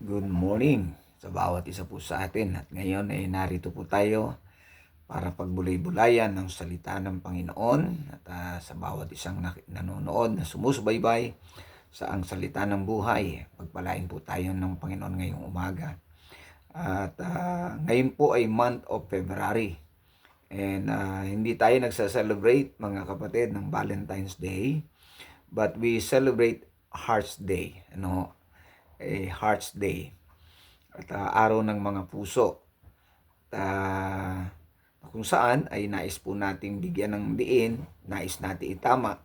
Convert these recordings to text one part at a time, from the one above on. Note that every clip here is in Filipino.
Good morning sa bawat isa po sa atin. At ngayon ay narito po tayo para pagbulay-bulayan ng salita ng Panginoon at sa bawat isang nanonood na sumusubaybay sa ang salita ng buhay. Pagpalain po tayo ng Panginoon ngayong umaga. At ngayon po ay month of February. And hindi tayo nagsa-celebrate mga kapatid ng Valentine's Day, but we celebrate Heart's Day. Heart's Day. At araw ng mga puso. Kung saan ay nais po nating bigyan ng diin, nais natin itama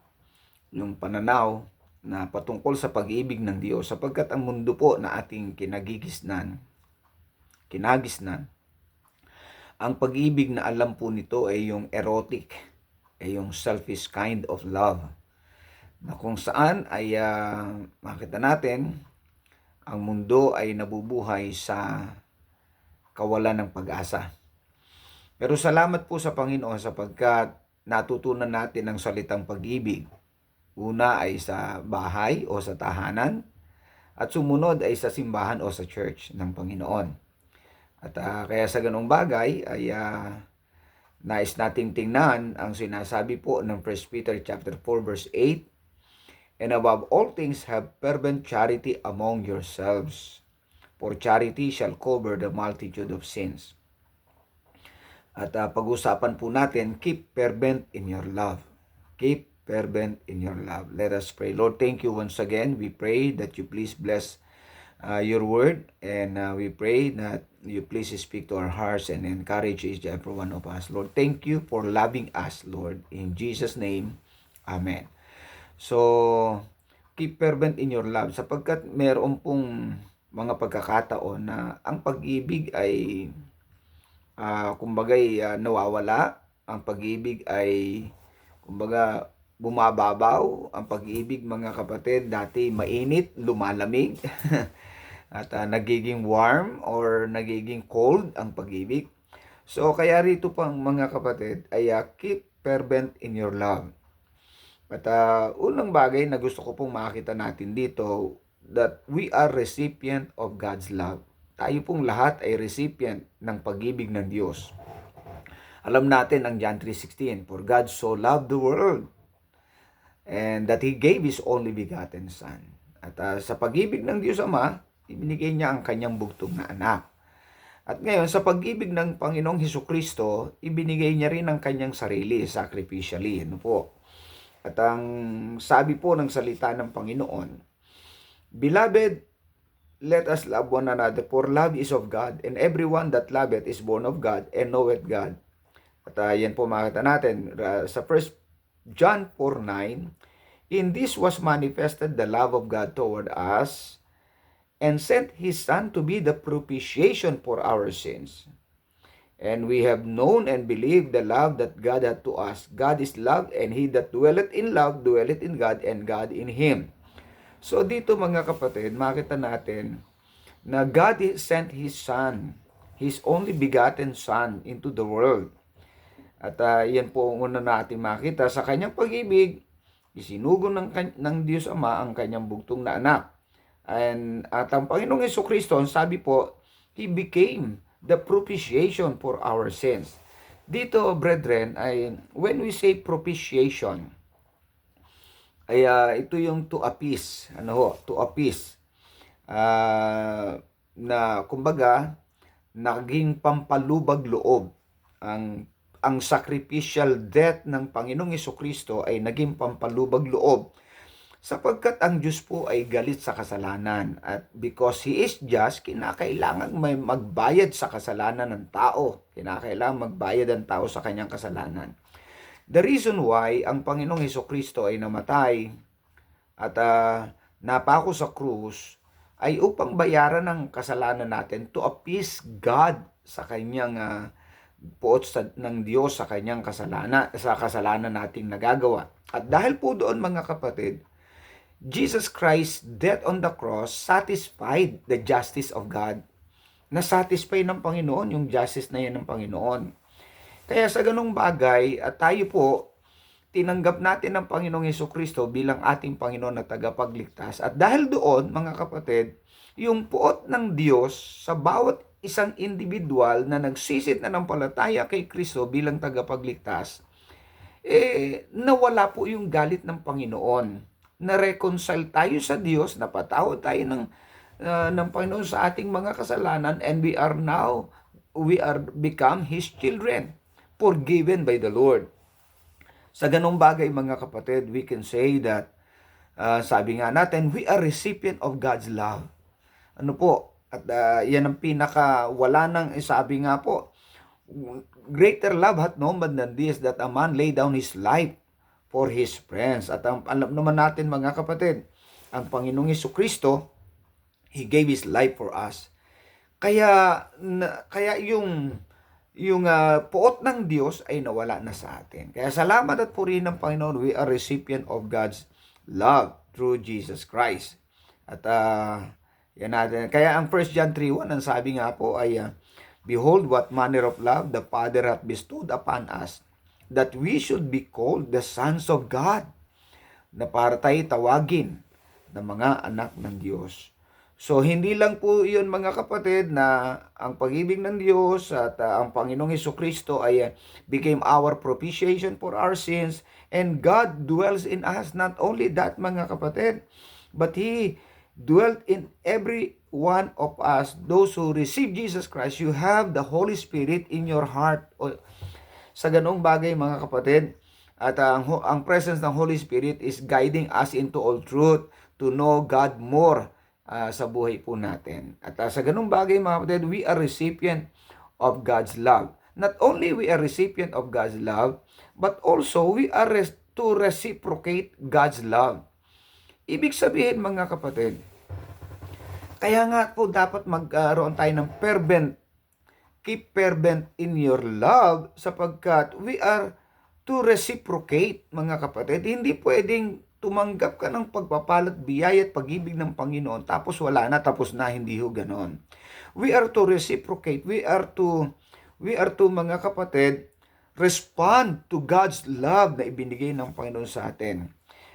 yung pananaw na patungkol sa pag-ibig ng Diyos, sapagkat ang mundo po na ating kinagisnan, ang pag-ibig na alam po nito ay yung erotic, ay yung selfish kind of love, na kung saan ay makita natin ang mundo ay nabubuhay sa kawalan ng pag-asa. Pero salamat po sa Panginoon sapagkat natutunan natin ang salitang pag-ibig. Una ay sa bahay o sa tahanan, at sumunod ay sa simbahan o sa church ng Panginoon. At kaya sa ganung bagay ay nais nating tingnan ang sinasabi po ng 1 Peter chapter 4 verse 8. And above all things, have fervent charity among yourselves, for charity shall cover the multitude of sins. At pag-usapan po natin, keep fervent in your love. Keep fervent in your love. Let us pray. Lord, thank you once again. We pray that you please bless your word, and we pray that you please speak to our hearts and encourage each and every one of us. Lord, thank you for loving us, Lord. In Jesus' name, Amen. So, keep fervent in your love sapagkat meron pong mga pagkakataon na ang pag-ibig ay nawawala. Ang pag-ibig ay bumababaw. Ang pag-ibig, mga kapatid, dati mainit, lumalamig at nagiging warm or nagiging cold ang pag-ibig. So kaya rito pang mga kapatid ay keep fervent in your love. At unang bagay na gusto ko pong makita natin dito, that we are recipient of God's love. Tayo pong lahat ay recipient ng pag-ibig ng Diyos. Alam natin ang John 3:16, for God so loved the world and that He gave His only begotten Son. At sa pag-ibig ng Diyos Ama, ibinigay niya ang kanyang bugtong na anak. At ngayon, sa pag-ibig ng Panginoong Hesukristo, ibinigay niya rin ang kanyang sarili, sacrificially. Ano po? At ang sabi po ng salita ng Panginoon, Beloved, let us love one another, for love is of God, and everyone that loveth is born of God and knoweth God. At yan po makita natin sa 1 John 4:9, in this was manifested the love of God toward us, and sent His Son to be the propitiation for our sins. And we have known and believed the love that God had to us. God is love, and he that dwelleth in love dwelleth in God, and God in him. So dito mga kapatid, makita natin na God sent His Son, His only begotten Son into the world. At yan po ang una natin makita sa kanyang pag-ibig, isinugo ng Diyos Ama ang kanyang bugtong na anak. At ang Panginoong Hesukristo, sabi po, He became the propitiation for our sins. Dito, brethren, ay when we say propitiation, ay ito yung to appease. To appease. Na kumbaga, naging pampalubag loob. Ang sacrificial death ng Panginoong Hesukristo ay naging pampalubag loob, sapagkat ang Diyos po ay galit sa kasalanan, at because He is just, kinakailangan may magbayad sa kasalanan ng tao. Kinakailangan magbayad ang tao sa kanyang kasalanan. The reason why ang Panginoong Hesukristo ay namatay at napako sa krus ay upang bayaran ang kasalanan natin, to appease God sa kanyang poot ng Diyos sa kanyang kasalanan nating nagagawa. At dahil po doon mga kapatid, Jesus Christ's death on the cross satisfied the justice of God. Na-satisfy ng Panginoon yung justice na yan ng Panginoon. Kaya sa ganung bagay, at tayo po, tinanggap natin ang Panginoong Hesukristo bilang ating Panginoon at tagapagligtas. At dahil doon, mga kapatid, yung puot ng Diyos sa bawat isang individual na nagsisit na ng palataya kay Kristo bilang tagapagligtas, nawala po yung galit ng Panginoon. Na-reconcile tayo sa Diyos, napatawad tayo ng Panginoon sa ating mga kasalanan, and we are become His children, forgiven by the Lord. Sa ganung bagay, mga kapatid, we can say that, sabi nga natin, we are recipient of God's love. Ano po? At yan ang wala nang, sabi nga po, greater love hath no man than this, that a man lay down his life for his friends. At alam naman natin, mga kapatid, ang Panginoong Hesukristo, He gave His life for us. Kaya yung puot ng Diyos ay nawala na sa atin. Kaya salamat at purihin ng Panginoon, we are recipient of God's love through Jesus Christ. At yan natin. Kaya ang 1 John 3:1, ang sabi nga po ay, behold what manner of love the Father hath bestowed upon us, that we should be called the sons of God, na para tayo tawagin ng mga anak ng Diyos. So, hindi lang po yun, mga kapatid, na ang pag-ibig ng Diyos at ang Panginoong Hesukristo ay became our propitiation for our sins, and God dwells in us. Not only that, mga kapatid, but He dwelt in every one of us. Those who receive Jesus Christ, you have the Holy Spirit in your heart. Sa ganong bagay, mga kapatid, at ang presence ng Holy Spirit is guiding us into all truth to know God more sa buhay po natin. At sa ganung bagay, mga kapatid, we are recipient of God's love. Not only we are recipient of God's love, but also we are to reciprocate God's love. Ibig sabihin, mga kapatid, kaya nga po dapat magkaroon tayo ng keep fervent in your love, sapagkat we are to reciprocate, mga kapatid. Hindi pwedeng tumanggap ka ng pagpapalat, biyaya at pag-ibig ng Panginoon, tapos wala na, tapos na, hindi ho ganon. We are to reciprocate. We are to, mga kapatid, respond to God's love na ibinigay ng Panginoon sa atin.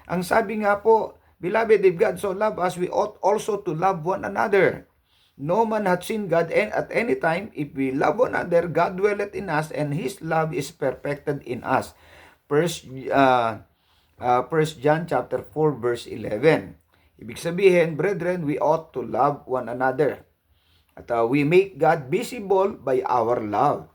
Ang sabi nga po, beloved, if God so loved us, we ought also to love one another. No man hath seen God, and at any time, if we love one another, God dwelleth in us, and His love is perfected in us. First John chapter 4 verse 11. Ibig sabihin, brethren, we ought to love one another. At we make God visible by our love.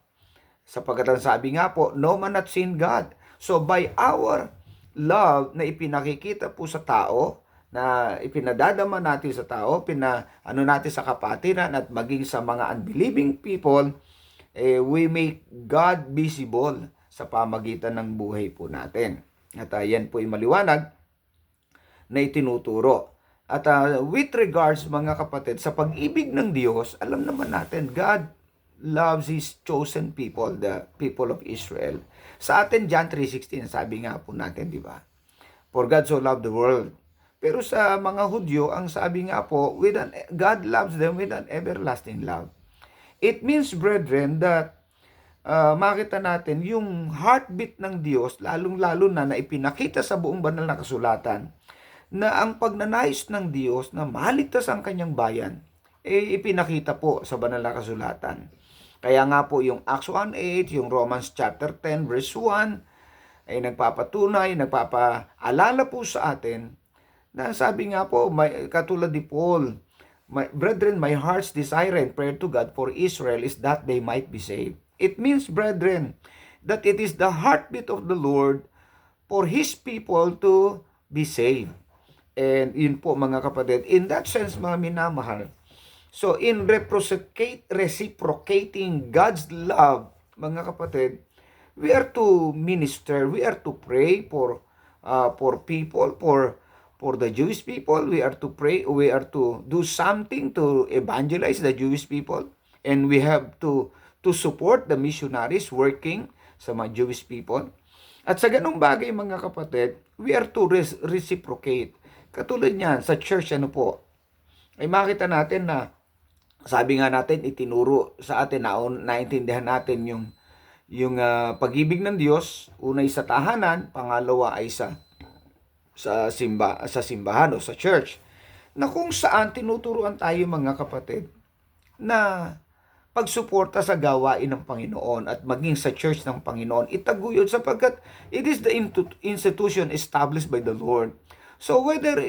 Sapagkat ang sabi nga po, no man hath seen God. So by our love na ipinakikita po sa tao, na ipinadadama natin sa tao, natin sa kapatiran at maging sa mga unbelieving people, we make God visible sa pamagitan ng buhay po natin. At yan po ay maliwanag na itinuturo. At with regards, mga kapatid, sa pag-ibig ng Diyos, alam naman natin, God loves His chosen people, the people of Israel. Sa atin, John 3:16, sabi nga po natin, di ba? For God so loved the world. Pero sa mga Hudyo, ang sabi nga po, God loves them with an everlasting love. It means, brethren, that makita natin yung heartbeat ng Diyos, lalong-lalo na ipinakita sa buong banal na kasulatan, na ang pagnanais ng Diyos na maligtas ang kanyang bayan, ipinakita po sa banal na kasulatan. Kaya nga po yung Acts 1:8, yung Romans chapter 10 verse 1, ay nagpapatunay, nagpapaalala po sa atin, na sabi nga po, katulad ni Paul, brethren, my heart's desire and prayer to God for Israel is that they might be saved. It means, brethren, that it is the heartbeat of the Lord for His people to be saved. And yun po, mga kapatid, in that sense, mga minamahal, so in reciprocating God's love, mga kapatid, we are to minister, we are to pray for people, for the Jewish people. We are to pray, we are to do something to evangelize the Jewish people, and we have to support the missionaries working sa mga Jewish people. At sa ganung bagay, mga kapatid, we are to reciprocate. Katulad niyan, sa church, ay makita natin na, sabi nga natin, itinuro sa atin, naintindihan natin Yung pag-ibig ng Diyos, una ay sa tahanan, pangalawa ay sa simbahan o sa church, na kung saan tinuturuan tayo mga kapatid na pagsuporta sa gawain ng Panginoon at maging sa church ng Panginoon itaguyod sapagkat it is the institution established by the Lord. So whether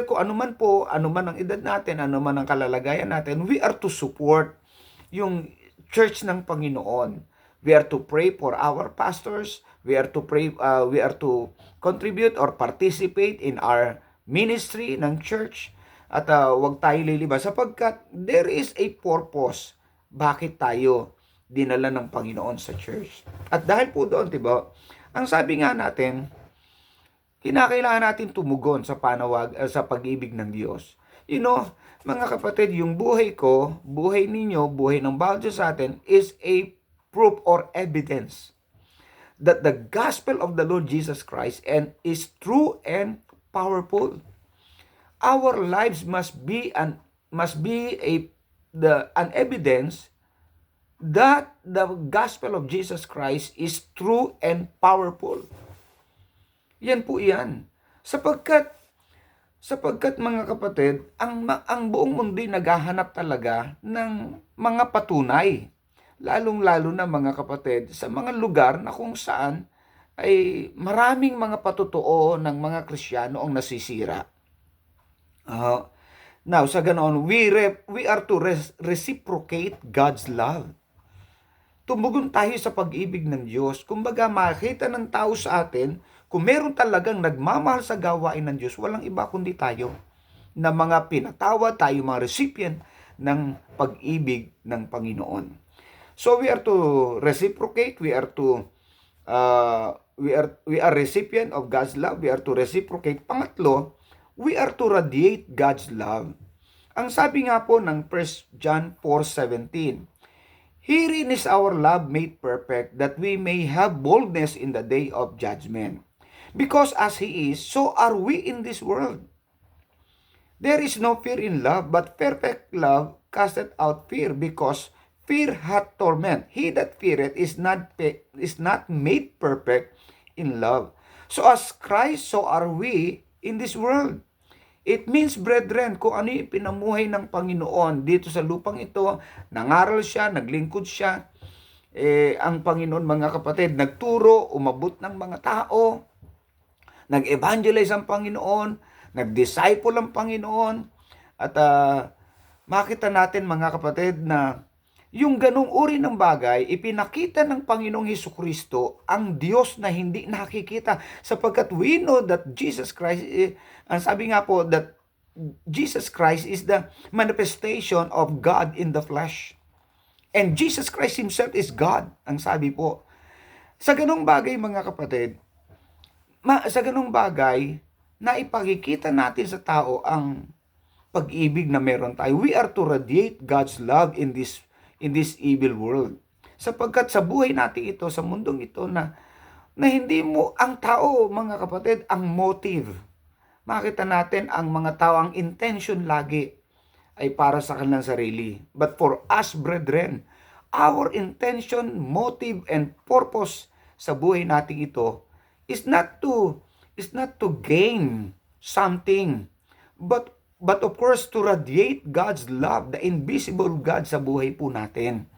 kung ano man ang edad natin, ano man ang kalalagayan natin, we are to support yung church ng Panginoon. We are to pray for our pastors. We are to contribute or participate in our ministry ng church. At wag tayo lilibas sapagkat there is a purpose bakit tayo dinala ng Panginoon sa church. At dahil po doon, 'di ba? Ang sabi nga natin, kinakailangan natin tumugon sa sa pag-ibig ng Diyos. Mga kapatid, yung buhay ko, buhay ninyo, buhay ng bawat isa sa atin is a proof or evidence that the gospel of the Lord Jesus Christ is true and powerful. Our lives must be an evidence that the gospel of Jesus Christ is true and powerful. Yan po yan. Sapagkat mga kapatid, ang buong mundo naghahanap talaga ng mga patunay. Lalong-lalo na mga kapatid, sa mga lugar na kung saan ay maraming mga patotoo ng mga Kristiyano ang nasisira. Now, sa ganoon, we are to reciprocate God's love. Tumugon tayo sa pag-ibig ng Diyos. Kumbaga, makita ng tao sa atin, kung meron talagang nagmamahal sa gawain ng Diyos, walang iba kundi tayo. Na mga pinatawad, tayo mga recipient ng pag-ibig ng Panginoon. So we are to reciprocate, we are recipient of God's love, we are to reciprocate. Pangatlo, we are to radiate God's love. Ang sabi nga po ng 1 John 4:17, herein is our love made perfect, that we may have boldness in the day of judgment. Because as He is, so are we in this world. There is no fear in love, but perfect love casteth out fear, because fear hath torment. He that feareth is not made perfect in love. So as Christ, so are we in this world. It means, brethren, kung ano yung pinamuhay ng Panginoon dito sa lupang ito, nangaral siya, naglingkod siya, ang Panginoon, mga kapatid, nagturo, umabot ng mga tao, nag-evangelize ang Panginoon, nag-disciple ang Panginoon, at makita natin, mga kapatid, na yung ganong uri ng bagay, ipinakita ng Panginoong Hesukristo ang Diyos na hindi nakikita. Sapagkat we know that Jesus Christ, ang sabi nga po, that Jesus Christ is the manifestation of God in the flesh. And Jesus Christ Himself is God, ang sabi po. Sa ganong bagay, mga kapatid, na ipakikita natin sa tao ang pag-ibig na meron tayo. We are to radiate God's love in this evil world. Sapagkat sa buhay natin ito, sa mundong ito na hindi mo, ang tao, mga kapatid, ang motive. Makita natin ang mga tao, ang intention lagi ay para sa kanilang sarili. But for us, brethren, our intention, motive, and purpose sa buhay natin ito is not to gain something, but of course, to radiate God's love, the invisible God sa buhay po natin.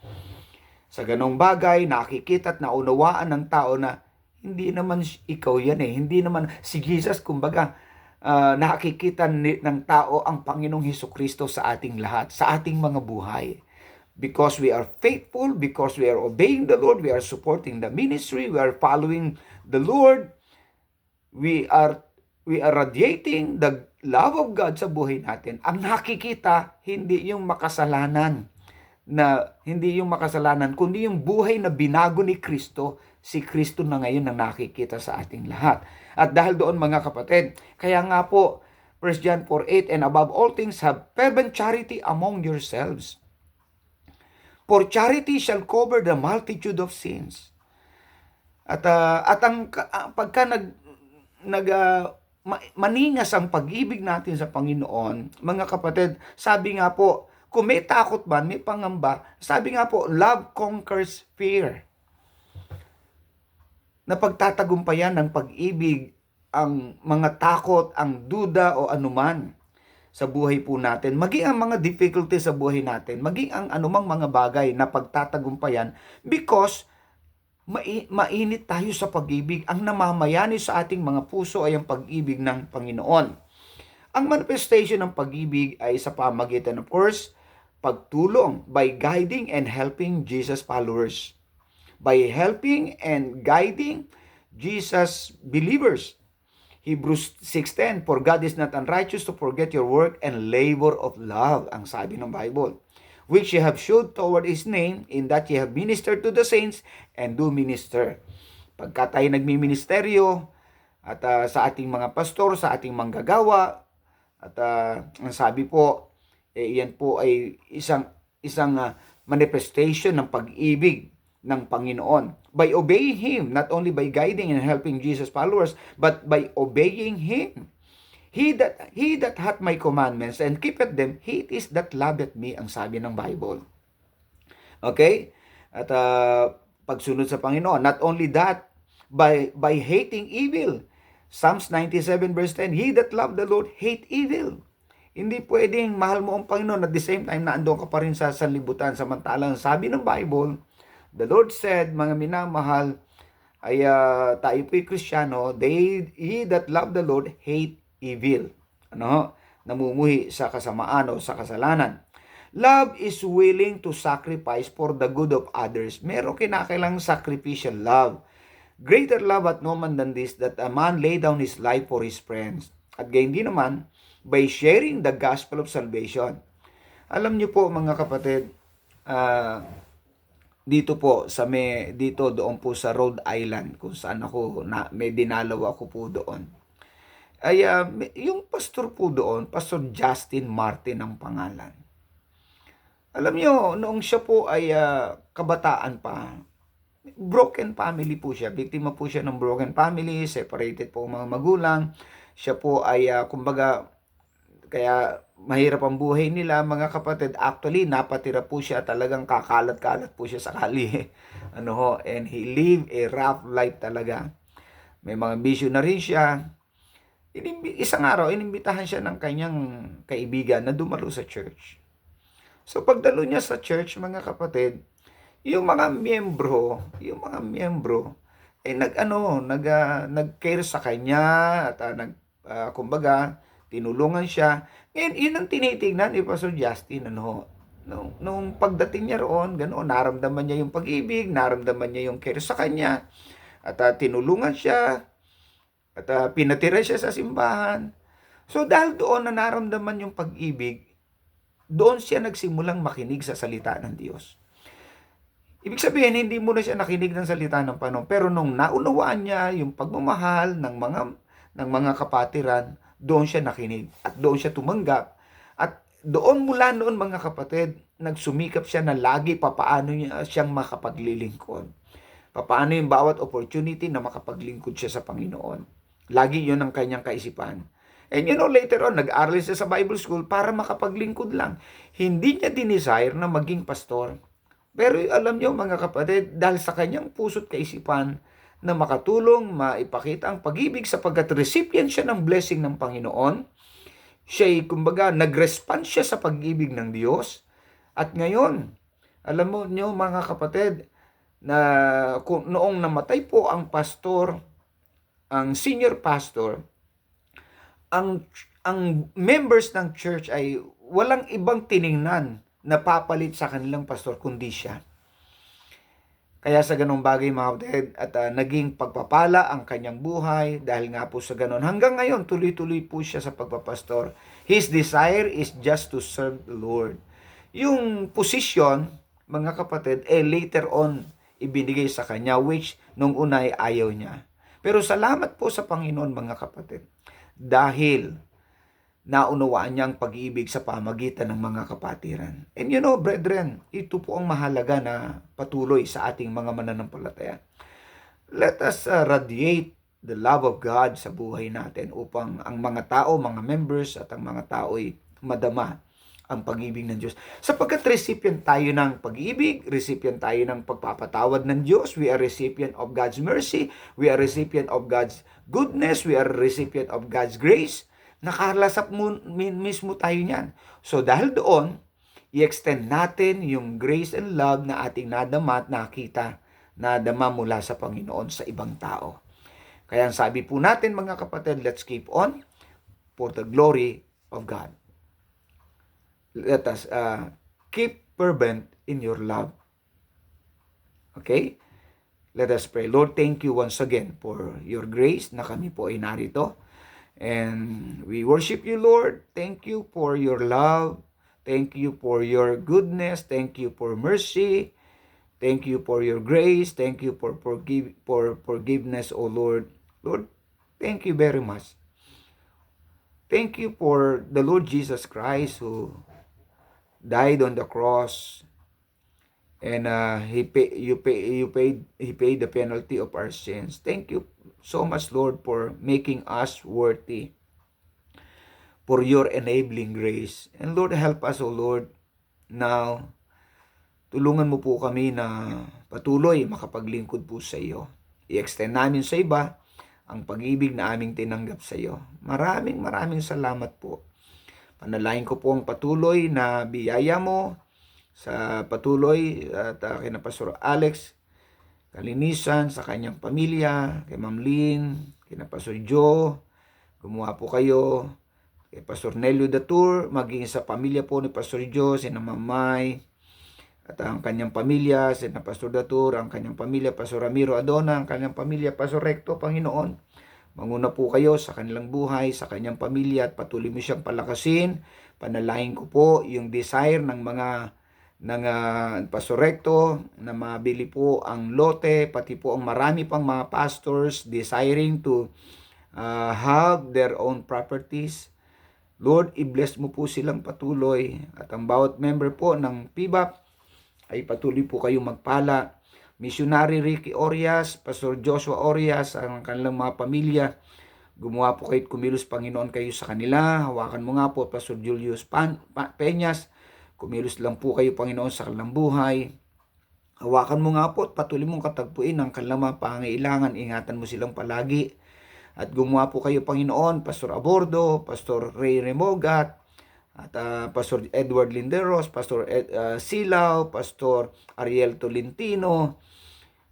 Sa ganong bagay, nakikita at naunawaan ng tao na hindi naman ikaw yan Hindi naman si Jesus, kumbaga, nakikita ng tao ang Panginoong Hesukristo sa ating lahat, sa ating mga buhay. Because we are faithful, because we are obeying the Lord, we are supporting the ministry, we are following the Lord, we are radiating the love of God sa buhay natin. Ang nakikita, hindi yung makasalanan, kundi yung buhay na binago ni Kristo. Si Kristo na ngayon ang nakikita sa ating lahat. At dahil doon, mga kapatid, kaya nga po, 1 John 4:8, and above all things, have fervent charity among yourselves. For charity shall cover the multitude of sins. At pagka maningas ang pag-ibig natin sa Panginoon, mga kapatid, sabi nga po, kung may takot man, may pangamba, sabi nga po, love conquers fear. na pagtatagumpayan ng pag-ibig ang mga takot, ang duda o anuman sa buhay po natin, maging ang mga difficulties sa buhay natin, maging ang anumang mga bagay na pagtatagumpayan because mainit tayo sa pag-ibig. Ang namamayani sa ating mga puso ay ang pag-ibig ng Panginoon. Ang manifestation ng pag-ibig ay sa pamagitan, of course, pagtulong by guiding and helping Jesus followers. By helping and guiding Jesus believers. Hebrews 6:10, for God is not unrighteous to forget your work and labor of love, ang sabi ng Bible, which ye have showed toward His name, in that ye have ministered to the saints and do minister. Pagka tayo nagmiministeryo, at sa ating mga pastor, sa ating manggagawa, at ang sabi po, yan po ay isang manifestation ng pag-ibig ng Panginoon. By obeying Him, not only by guiding and helping Jesus followers, but by obeying Him. He that hath my commandments and keepeth them, he it is that loveth me, ang sabi ng Bible. Okay? At pagsunod sa Panginoon. Not only that, by hating evil. Psalms 97 verse 10, he that loved the Lord hate evil. Hindi pwedeng mahal mo ang Panginoon at the same time na andun ka pa rin sa sanlibutan. Samantalang sabi ng Bible, the Lord said, mga minamahal, ay tayo po'y Kristiyano, he that love the Lord hate evil. Namumuhi sa kasamaan o sa kasalanan. Love is willing to sacrifice for the good of others. Meron kinakailang sacrificial love. Greater love at no man than this, that a man lay down his life for his friends. At gayon din naman, by sharing the gospel of salvation. Alam niyo po mga kapatid, dito po doon po sa Rhode Island, kung saan ako may dinalaw ako po doon. Ay yung pastor po doon, Pastor Justin Martin ang pangalan. Alam niyo, noong siya po ay kabataan pa, broken family po siya. Biktima po siya ng broken family, separated po ang mga magulang. Siya po ay kumbaga, kaya mahirap ang buhay nila mga kapatid. Actually, napatira po siya, talagang kakalat-kalat po siya sa kali. And he lived a rough life talaga. May mga bisyo na rin siya. Isang araw, inimbitahan siya ng kanyang kaibigan na dumalo sa church. So pagdalo niya sa church mga kapatid, yung mga miyembro ay nag-care sa kanya at kumbaga tinulungan siya. Ngayon, yun ang tinitingnan ni Pastor Justin, nung pagdating niya roon, ganoon, naramdaman niya yung pag-ibig, naramdaman niya yung care sa kanya, at tinulungan siya, at pinatira siya sa simbahan. So, dahil doon na naramdaman yung pag-ibig, doon siya nagsimulang makinig sa salita ng Diyos. Ibig sabihin, hindi muna siya nakinig ng salita ng Panginoon, pero nung naunawaan niya yung pagmamahal ng mga kapatiran, doon siya nakinig at doon siya tumanggap. At doon mula noon mga kapatid, nagsumikap siya na lagi papaano niya siyang makapaglilingkod. Papaano yung bawat opportunity na makapaglingkod siya sa Panginoon. Lagi yun ang kanyang kaisipan. And later on, nag-aral siya sa Bible school para makapaglingkod lang. Hindi niya dinesire na maging pastor. Pero alam niyo mga kapatid, dahil sa kanyang puso't kaisipan, na makatulong, maipakita ang pag-ibig sapagkat recipient siya ng blessing ng Panginoon. Siya'y, kumbaga, nag-respond siya sa pag-ibig ng Diyos. At ngayon, alam mo niyo mga kapatid, na noong namatay po ang pastor, ang senior pastor, ang members ng church ay walang ibang tiningnan na papalit sa kanilang pastor kundi siya. Kaya sa ganong bagay mga kapatid, at naging pagpapala ang kanyang buhay dahil nga po sa ganon. Hanggang ngayon, tuloy-tuloy po siya sa pagpapastor. His desire is just to serve the Lord. Yung posisyon, mga kapatid, later on ibinigay sa kanya, which nung una ay ayaw niya. Pero salamat po sa Panginoon mga kapatid. Dahil naunawaan niya ang pag-ibig sa pamagitan ng mga kapatiran. And brethren, ito po ang mahalaga na patuloy sa ating mga mananampalataya. Let us radiate the love of God sa buhay natin upang ang mga tao, mga members at ang mga tao ay madama ang pag-ibig ng Diyos. Sapagkat recipient tayo ng pag-ibig, recipient tayo ng pagpapatawad ng Diyos, we are recipient of God's mercy, we are recipient of God's goodness, we are recipient of God's grace. Nakalasap mismo tayo niyan. So dahil doon, i-extend natin yung grace and love na ating nadama at nakita, nadama mula sa Panginoon sa ibang tao. Kaya ang sabi po natin mga kapatid, let's keep on for the glory of God. Let us keep fervent in your love. Okay? Let us pray. Lord, thank you once again for your grace na kami po ay narito. And we worship you, Lord. Thank you for your love. Thank you for your goodness. Thank you for mercy. Thank you for your grace. Thank you for forgiveness, O Lord. Lord, thank you very much. Thank you for the Lord Jesus Christ who died on the cross, and he paid the penalty of our sins. Thank you so much, Lord, for making us worthy, for your enabling grace. And Lord, help us, O Lord, now. Tulungan mo po kami na patuloy makapaglingkod po sa iyo. I-extend namin sa iba ang pag-ibig na aming tinanggap sa iyo. Maraming salamat po. Panalangin ko po ang patuloy na biyaya mo sa patuloy at kina Pastor Alex kalinisan sa kanyang pamilya, kay Ma'am Lynn, kina Pastor Joe, gumawa po kayo, kay Pastor Nelio Datur, maging sa pamilya po ni Pastor Joe, sina Mamay, at ang kanyang pamilya, sina Pastor Datur, ang kanyang pamilya, Pastor Ramiro Adona, ang kanyang pamilya, Pastor Recto, Panginoon. Manguna po kayo sa kanilang buhay, sa kanyang pamilya at patuloy mo siyang palakasin. Panalangin ko po yung desire ng mga Pastor Recto na mabili po ang lote, pati po ang marami pang mga pastors desiring to have their own properties. Lord, i-bless mo po silang patuloy at ang bawat member po ng PBAP ay patuloy po kayong magpala. Missionary Ricky Orias, Pastor Joshua Orias, ang kanilang mga pamilya, gumawa po kayo, kumilos Panginoon kayo sa kanila. Hawakan mo nga po Pastor Julius Peñas, kumilos lang po kayo Panginoon sa kanilang buhay. Hawakan mo nga po at patuloy mong katagpuin ang kanilang mga pangailangan. Ingatan mo silang palagi. At gumawa po kayo Panginoon, Pastor Abordo, Pastor Ray Remogat, at Pastor Edward Linderos, Pastor Silao, Pastor Ariel Tolentino.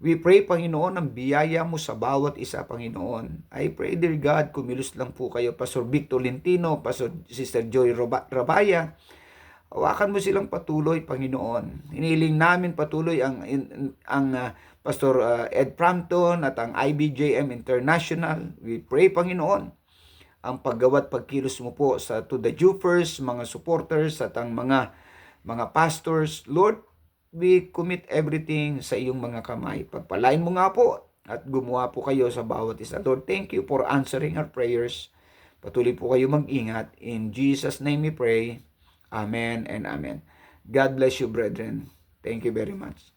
We pray, Panginoon, ang biyaya mo sa bawat isa, Panginoon. I pray, dear God, kumilos lang po kayo, Pastor Victor Lentino, Pastor Sister Joy Rabaya. Hawakan mo silang patuloy, Panginoon. Hiniling namin patuloy ang Pastor Ed Frampton at ang IBJM International. We pray, Panginoon, ang paggawa't pagkilos mo po sa to the Jupers, mga supporters at ang mga pastors. Lord, we commit everything sa iyong mga kamay. Pagpalain mo nga po at gumawa po kayo sa bawat isa. Lord, thank you for answering our prayers. Patuloy po kayo mag-ingat. In Jesus' name we pray. Amen and amen. God bless you, brethren. Thank you very much.